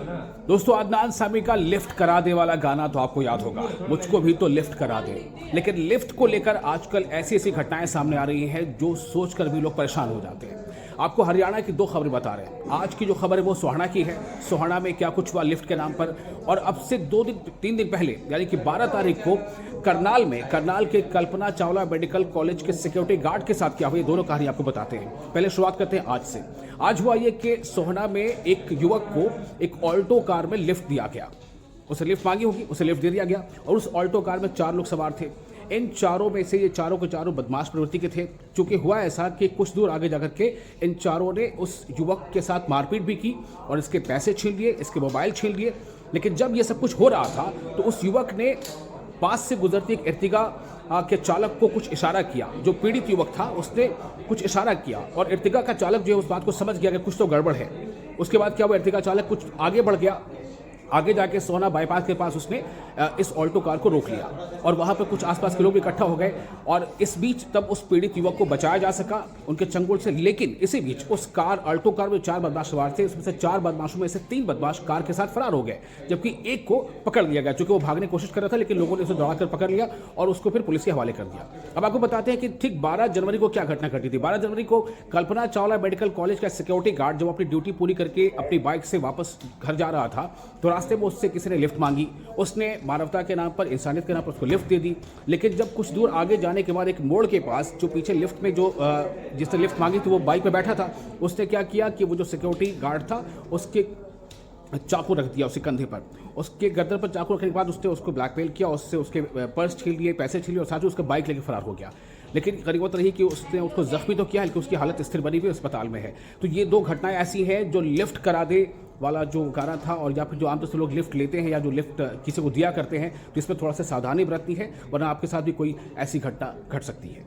दोस्तों, अदनान सामी का लिफ्ट करा दे वाला गाना तो आपको याद होगा, मुझको भी तो लिफ्ट करा दे। लेकिन लिफ्ट को लेकर आजकल ऐसी ऐसी घटनाएं सामने आ रही हैं जो सोचकर भी लोग परेशान हो जाते हैं। आपको हरियाणा की दो खबरें बता रहे हैं। आज की जो खबर है वो सोहाना की है। सोहाना में क्या कुछ हुआ लिफ्ट के नाम पर, और अब से 3 दिन पहले यानी कि 12 तारीख को करनाल के कल्पना चावला मेडिकल कॉलेज के सिक्योरिटी गार्ड के साथ क्या हुआ, ये दोनों कहानी आपको बताते हैं। पहले शुरुआत करते हैं आज से। आज हुआ ये कि सोहाना में एक युवक को एक ऑल्टो कार में लिफ्ट दिया गया। उसे लिफ्ट मांगी होगी, उसे लिफ्ट दे दिया गया, और उस ऑल्टो कार में 4 लोग सवार थे। इन चारों में से ये चारों के चारों बदमाश प्रवृत्ति के थे। चूंकि हुआ ऐसा कि कुछ दूर आगे जाकर के इन चारों ने उस युवक के साथ मारपीट भी की और इसके पैसे छीन लिए, इसके मोबाइल छीन लिए। लेकिन जब ये सब कुछ हो रहा था तो उस युवक ने पास से गुजरती एक इर्तिगा के चालक को कुछ इशारा किया। जो पीड़ित युवक था उसने कुछ इशारा किया और इर्तिगा का चालक जो है उस बात को समझ गया कि कुछ तो गड़बड़ है। उसके बाद क्या हुआ, इर्तिगा चालक कुछ आगे बढ़ गया। आगे जाके सोहाना बाईपास के पास उसने इस ऑल्टो कार को रोक लिया और वहां पर कुछ आसपास के लोग इकट्ठा हो गए और इस बीच तब उस पीड़ित युवक को बचाया जा सका उनके चंगुल से। लेकिन इसी बीच उस ऑल्टो कार में 4 बदमाश सवार थे। उसमें से 4 बदमाशों में से 3 बदमाश कार के साथ फरार हो गए, जबकि एक को पकड़ लिया गया क्योंकि वो भागने की कोशिश कर रहा था। लेकिन लोगों ने उसे दौड़ाकर पकड़ लिया और उसको फिर पुलिस के हवाले कर दिया। अब आपको बताते हैं कि ठीक 12 जनवरी को क्या घटना घटी थी। 12 जनवरी को कल्पना चावला मेडिकल कॉलेज का सिक्योरिटी गार्ड जब अपनी ड्यूटी पूरी करके अपनी बाइक से वापस घर जा रहा था तो रास्ते में उससे किसी ने लिफ्ट मांगी। उसने मानवता के नाम पर, इंसानियत के नाम पर उसको लिफ्ट दे दी। लेकिन जब कुछ दूर आगे जाने के बाद एक मोड़ के पास जो पीछे लिफ्ट में जिसने लिफ्ट मांगी थी वो बाइक पे बैठा था, उसने क्या किया कि वो जो सिक्योरिटी गार्ड था उसके चाकू रख दिया उसके कंधे पर। उसके गर्दन पर चाकू रखने के बाद उसने उसको ब्लैकमेल किया, उससे उसके पर्स छीन लिए, पैसे छीन लिए और साथ ही उसका बाइक लेकर फरार हो गया। लेकिन गनीमत रही कि उसने उसको जख्मी तो किया, लेकिन उसकी हालत स्थिर बनी हुई अस्पताल में है। तो ये 2 घटनाएं ऐसी हैं जो लिफ्ट करा दे वाला जो गाना था, और या फिर जो आमतौर से लोग लिफ्ट लेते हैं या जो लिफ्ट किसी को दिया करते हैं, तो इसमें थोड़ा सा सावधानी बरतनी है, वरना आपके साथ भी कोई ऐसी घटना घट सकती है।